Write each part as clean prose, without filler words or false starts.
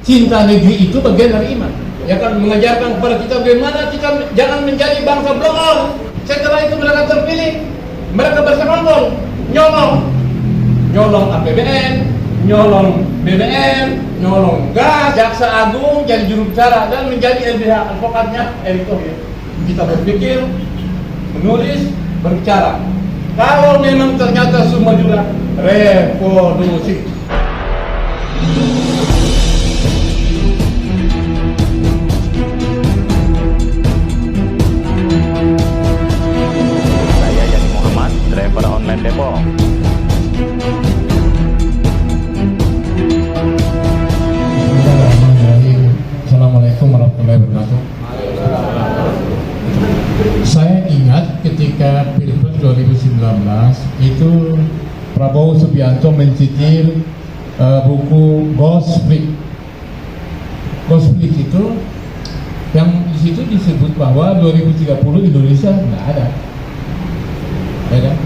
cinta negeri itu bagian dari iman. Ya kan, mengajarkan kepada kita bagaimana kita jangan menjadi bangsa blogol. Setelah itu mereka terpilih, mereka bersekongkol, nyolong APBN, nyolong BBM, nyolong gas, jaksa agung jadi juru bicara dan menjadi LBH advokatnya Erick Thohir. Kita berpikir, menulis, berbicara. Kalau memang ternyata semua juga revolusi. Saya Yani Muhammad, driver online Depok. Assalamualaikum warahmatullahi wabarakatuh. Saya ingat ketika Pilpres 2019 itu Prabowo Subianto mencicil buku Ghost Flick. Ghost Flick itu yang di situ disebut bahwa 2030 Indonesia nggak ada. Ya kan?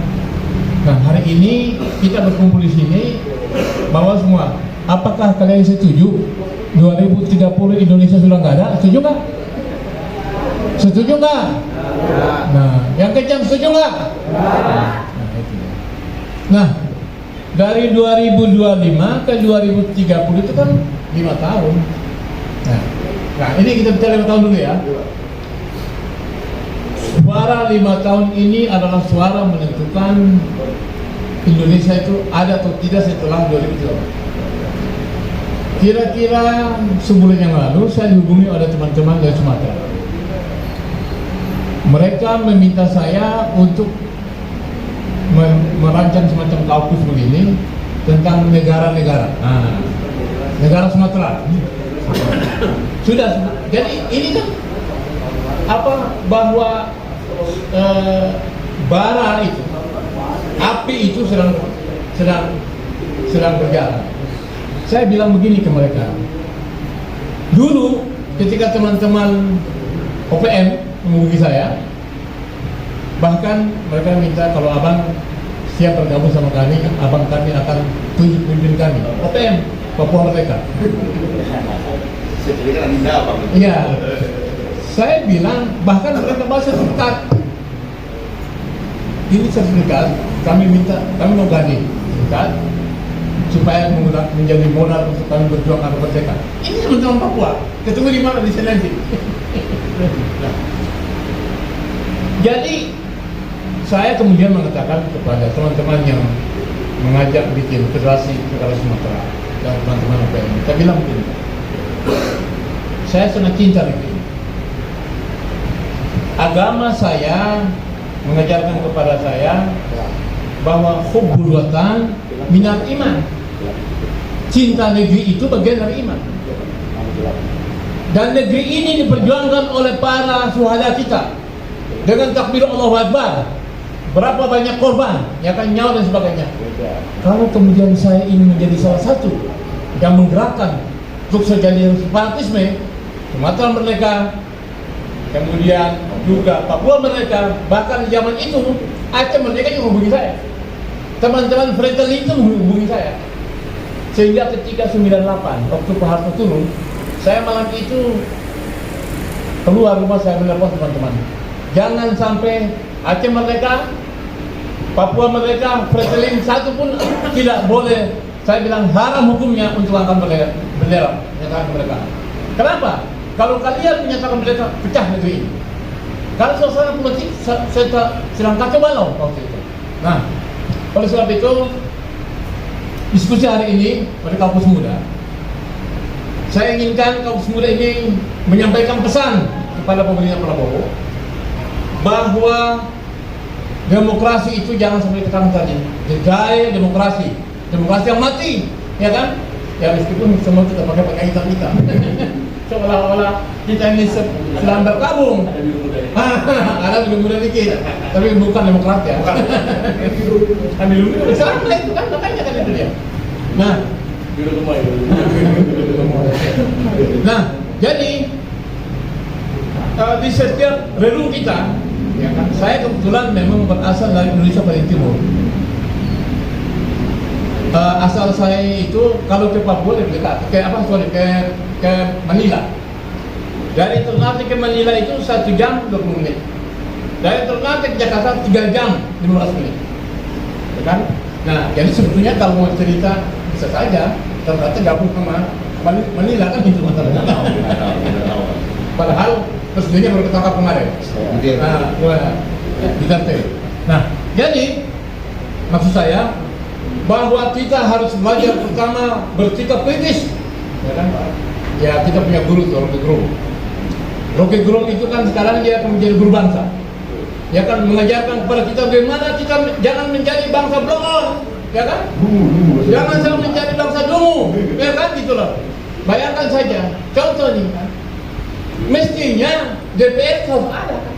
Nah, hari ini kita berkumpul di sini bahwa semua, apakah kalian setuju 2030 Indonesia sudah nggak ada? Setuju nggak? Setuju nggak? Nah, yang kencang setuju nggak? Nah, dari 2025 ke 2030 itu kan 5 tahun. Nah, ini kita bicara 5 tahun dulu ya. Suara 5 tahun ini adalah suara menentukan Indonesia itu ada atau tidak setelah 2030. Kira-kira sebulan yang lalu saya dihubungi oleh teman-teman dari Sumatera. Mereka meminta saya untuk merancang semacam kaukus begini tentang negara-negara. Nah, negara Sumatera. Sudah. Jadi ini kan apa, bahwa bara itu, api itu sedang berjalan. Saya bilang begini ke mereka. Dulu ketika teman-teman OPM menghubungi saya, bahkan mereka minta kalau abang siap bergabung sama kami, abang kami akan tunjuk pemimpin kami. OPM, Papua Merdeka. Iya. Saya bilang, bahkan mereka bahas sertifikat. Ini sertifikat, kami mau ganti sertifikat supaya menjadi modal untuk kami berjuang agar merdeka. Ini teman-teman Papua, ketemu di mana? Di Selanjut. Jadi saya kemudian mengatakan kepada teman-teman yang mengajak bikin federasi negara Sumatera dan teman-teman OPM, saya bilang begini, saya sangat cinta negeri. Agama saya mengajarkan kepada saya bahwa hubbul watan minal iman. Cinta negeri itu bagian dari iman. Dan negeri ini diperjuangkan oleh para syuhada kita dengan takbir Allahu Akbar. Berapa banyak korban, ya kan, nyawa dan sebagainya. Kalau kemudian saya ingin menjadi salah satu yang menggerakkan untuk terjadi separatisme, Sumatera Merdeka, kemudian juga Papua Merdeka, bahkan di zaman itu Aceh Merdeka juga menghubungi saya. Teman-teman Fratelli itu menghubungi saya. Sehingga ketika 98 waktu Pak Harto turun, saya malam itu keluar rumah, saya menelepon teman-teman, jangan sampai Aceh Merdeka, Papua Merdeka, Fratelli satu pun tidak boleh. Saya bilang haram hukumnya untuk angkat bendera menyatakan kemerdekaan. Kenapa? Kalau kalian menyatakan mereka pecah negeri ini. Kalau suasana politik sedang kacau balau waktu itu. Nah, oleh sebab itu diskusi hari ini pada Kampus Muda, saya inginkan Kampus Muda ini menyampaikan pesan kepada pemerintah Prabowo bahwa demokrasi itu jangan sampai tekan tadi. Gaya demokrasi yang mati, ya kan? Ya meskipun semua kita pakai hitam-hitam. Seolah-olah kita ini sedang berkabung. Ada biru muda dikit, tapi bukan demokrat ya. Kan biru muda sama itu kan, makanya kan itu dia. Nah, nah, jadi di setiap relung kita, ya kan, saya kebetulan memang berasal dari Indonesia paling timur. Asal saya itu kalau ke Papua lebih dekat, ke Manila. Dari Ternate ke Manila itu 1 jam 20 menit. Dari Ternate ke Jakarta 3 jam 15 menit. Ya kan? Nah, jadi sebetulnya kalau mau cerita bisa saja Ternate gabung sama Manila kan itu masalahnya. Padahal presidennya baru ketangkap kemarin. Duterte. Nah, jadi maksud saya bahwa kita harus belajar pertama bersikap kritis, ya kan? Ya kita punya guru tuh, Rocky Gerung itu kan sekarang dia akan menjadi guru bangsa. Dia akan mengajarkan kepada kita bagaimana kita jangan menjadi bangsa blon, ya kan? Jangan selalu menjadi bangsa dungu, ya kan gitu loh. Bayangkan saja, contoh nih kan, mestinya DPR harus ada kan?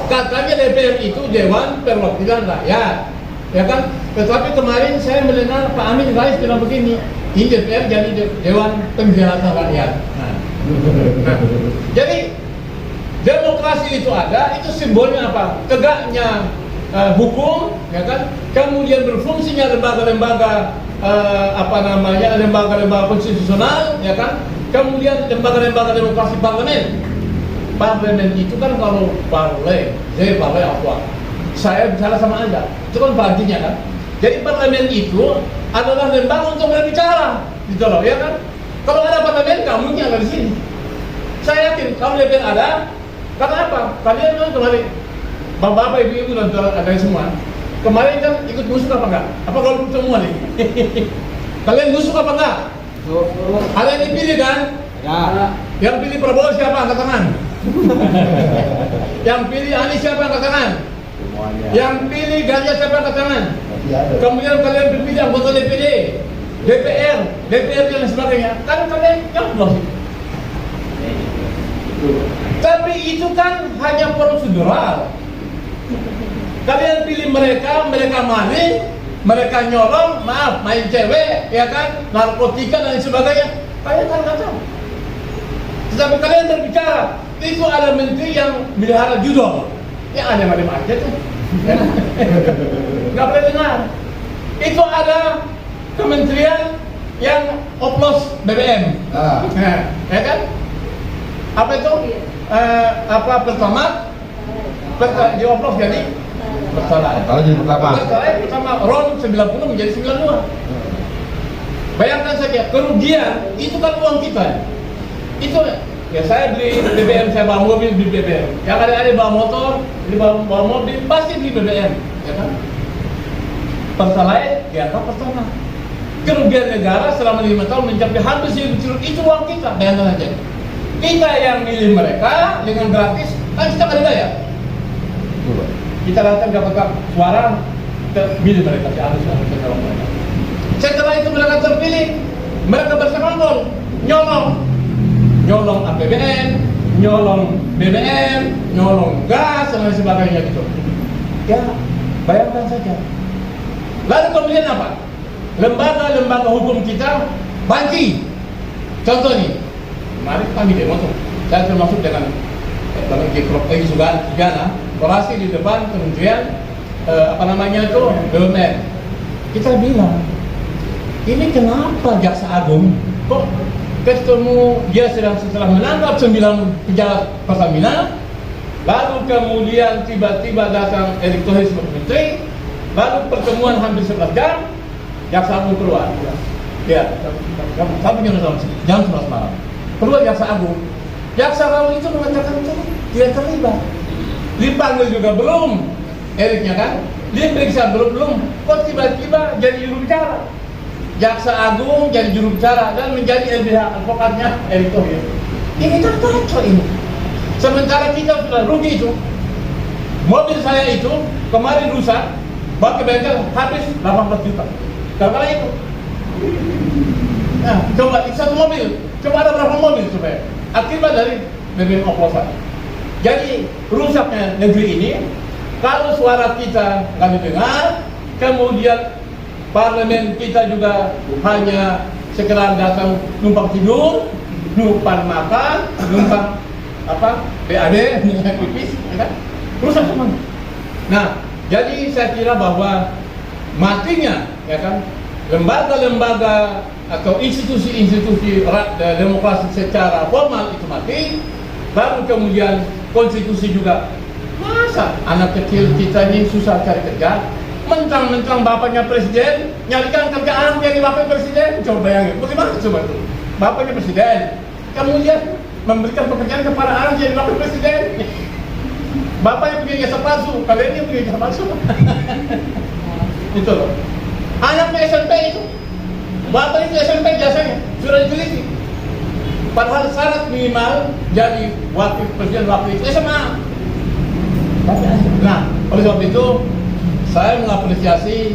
Katanya DPR itu Dewan Perwakilan Rakyat, ya kan? Tetapi kemarin saya mendengar Pak Amin Rais bilang begini, ini DPR jadi Dewan Penjelasan Rakyat. Nah, jadi demokrasi itu ada, itu simbolnya apa? Tegaknya hukum, ya kan? Kemudian berfungsinya lembaga-lembaga lembaga-lembaga konstitusional, ya kan? Kemudian lembaga-lembaga demokrasi parlemen. Parlemen itu kan kalau parle apa? Saya bicara sama Anda, itu kan partinya kan? Jadi parlemen itu adalah lembaga untuk berbicara, gitu loh, ya kan? Kalau ada parlemen, nggak mungkin ada di sini. Saya yakin kalau DPR ada, karena apa? Kalian kan kemarin, bapak-bapak, ibu-ibu dan ada semua, kemarin kan ikut musuh apa enggak? Apa kalau semua nih? Kalian musuh apa enggak? Ada yang dipilih kan? Ya. Yang pilih Prabowo siapa? Angkat tangan. Yang pilih Anies siapa? Angkat tangan. Yang pilih Ganjar siapa? Angkat tangan. Kemudian kalian berpilih anggota DPD, DPR dan sebagainya. Kan kalian nyoblos. Tapi itu kan hanya prosedural. Kalian pilih mereka maling, mereka nyolong, main cewek, ya kan, narkotika dan sebagainya. Kalian kan nggak tahu. Tetapi kalian berbicara, itu ada menteri yang melihara judol, yang ada macam aja tuh. Nggak boleh dengar. Itu ada kementerian yang oplos BBM, ya kan? Apa itu? Pertama, dioplos jadi Pertalite. Pertama RON 90 menjadi 92. Bayangkan saja kerugian, itu kan uang kita. Itu ya saya beli BBM, saya bawa mobil beli BBM. Yang ada bawa motor, bawa mobil pasti beli BBM, ya kan? Pertalite dianggap pertama. Kerugian negara selama 5 tahun mencapai hampir 1.000 triliun, itu uang kita. Bayangkan aja. Kita yang milih mereka dengan gratis, kan kita nggak dibayar. Kita datang dapat suara, pilih mereka, setelah itu mereka terpilih, mereka bersekongkol, nyolong APBN, nyolong BBM, nyolong gas dan lain sebagainya gitu. Ya, bayangkan saja. Lalu kemudian apa? Lembaga-lembaga hukum kita banci. Contoh nih, kemarin kami demo tuh, saya termasuk dengan Kiprok Sugana, orasi di depan kementerian BUMN. Kita bilang, ini kenapa Jaksa Agung kok ketemu dia setelah menangkap 9 pejabat Pertamina, lalu kemudian tiba-tiba datang Erick Thohir sebagai menteri, lalu pertemuan hampir 11 jam, Jaksa Agung keluar. Ya, sampai jam 11 malam. Keluar Jaksa Agung. Jaksa Agung itu mengatakan itu tidak terlibat. Dipanggil juga belum, Eriknya kan? Diperiksa belum. Kok tiba-tiba jadi juru bicara? Jaksa Agung jadi juru bicara dan menjadi LBH advokatnya Erick Thohir. Ini kan kacau ini. Sementara kita sudah rugi itu. Mobil saya itu kemarin rusak, pakai bengkel habis 18 juta. Karena itu. Nah, coba satu mobil, coba ada berapa mobil coba? Akibat dari BBM oplosan. Jadi rusaknya negeri ini, kalau suara kita nggak didengar, kemudian parlemen kita juga hanya sekedar datang numpang tidur, numpang makan, numpang PAD, pipis, ya kan? Rusak semua. Nah, jadi saya kira bahwa matinya, ya kan, lembaga-lembaga atau institusi-institusi demokrasi secara formal itu mati, baru kemudian konstitusi juga. Masa anak kecil kita ini susah cari kerja, mentang-mentang bapaknya presiden, nyarikan kerjaan jadi wakil presiden. Coba bayangin, bagaimana coba itu? Bapaknya presiden, kemudian memberikan pekerjaan kepada anak jadi wakil presiden. Bapaknya punya jasa palsu, kalian ini punya jasa palsu. Itu loh. Anaknya SMP itu, bapak itu SMP jasanya sudah diteliti. Padahal syarat minimal jadi wakil presiden wakil itu SMA. Nah, oleh sebab itu saya mengapresiasi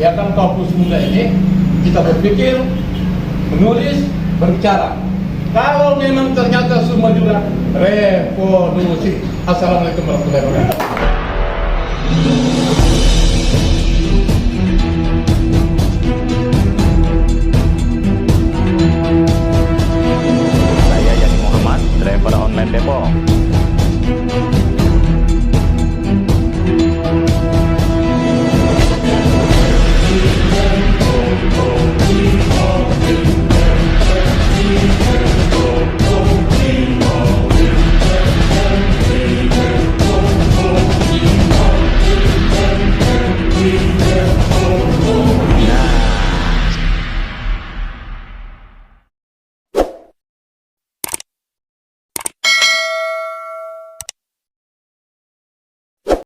ya kan kampus muda ini, kita berpikir, menulis, berbicara. Kalau memang ternyata semua juga revolusi. Assalamualaikum warahmatullahi wabarakatuh.